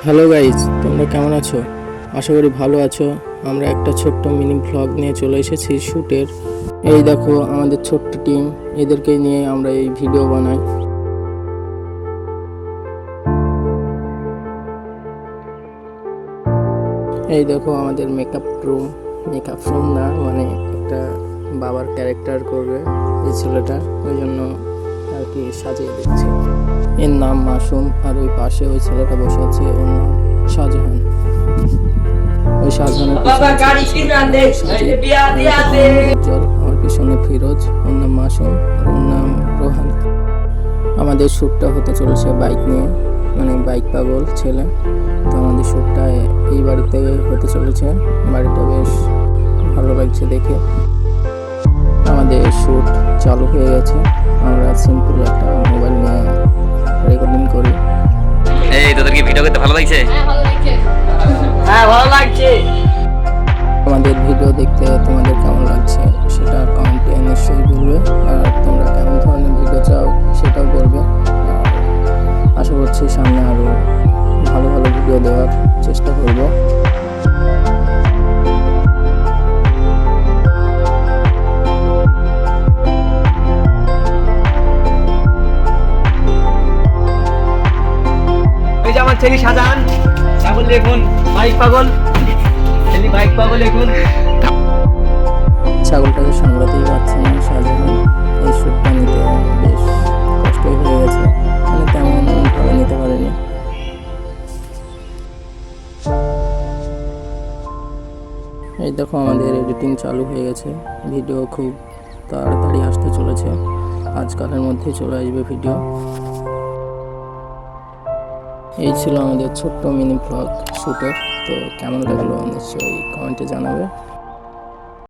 Hello guys, তোমরা কেমন আছো? আশা করি ভালো আছো। আমরা একটা ছোট্ট মিনি ভ্লগ নিয়ে চলে এসেছি শ্যুটের। এই দেখো আমাদের ছোট্ট টিম, এদেরকে নিয়ে আমরা এই ভিডিও বানাই। এই দেখো আমাদের মেকআপ রুম না, মানে একটা বাবার ক্যারেক্টার করবে এই ছেলেটা, ওই জন্য আর কি সাজিয়ে দিচ্ছে। এর নাম মাসুম, আর ওই পাশে ওই ছেলেটা বসে আছে, ওর নাম শাহজাহান। ওই শাহজাহানের আমার পিছনে ফিরোজ, ওর নাম মাসুম, ওর নাম রোহান। আমাদের শ্যুটটা হতে চলেছে বাইক নিয়ে, মানে বাইক পাগল ছেলে। তো আমাদের শ্যুটটা এই বাড়িতে হতে চলেছে। বাড়িটা বেশ ভালো লাগছে দেখে। আমাদের শ্যুট চালু হয়ে গেছে। আমরা সিম্পল একটা মোবাইল নিয়ে রেকর্ডিং করি। এই তোদের কি ভিডিও করতে ভালো লাগছে? হ্যাঁ ভালো লাগছে। আমাদের ভিডিও দেখতে তোমাদের কেমন লাগছে সেটা কমেন্টে নিশ্চয়ই বলবে, আর তোমরা কেমন ধরনের ভিডিও চাও সেটাও বলবে। আশা করছি সামনে আরও ভালো ভালো ভিডিও দেওয়ার চেষ্টা করব। এই যে আমার ছেলে শাহজাহান, এখন দেখুন বাইক পাগল, ছেলে বাইক পাগল এখন। ছাগলটাকে সামলাতেই পারছে না শাহজাহান। এই শ্যুটটা নিতে বেশ কষ্টই হয়ে গেছে, মানে তেমন ভালো নিতে পারেনি। এই দেখো আমাদের এডিটিং চালু হয়ে গেছে। ভিডিও খুব তাড়াতাড়ি আসতে চলেছে, আজকালের মধ্যেই চলে আসবে ভিডিও। এই ছিল আমাদের ছোট্ট মিনি ভ্লগ শ্যুটের। তো কেমন লাগলো নিশ্চয়ই কমেন্টে জানাবে।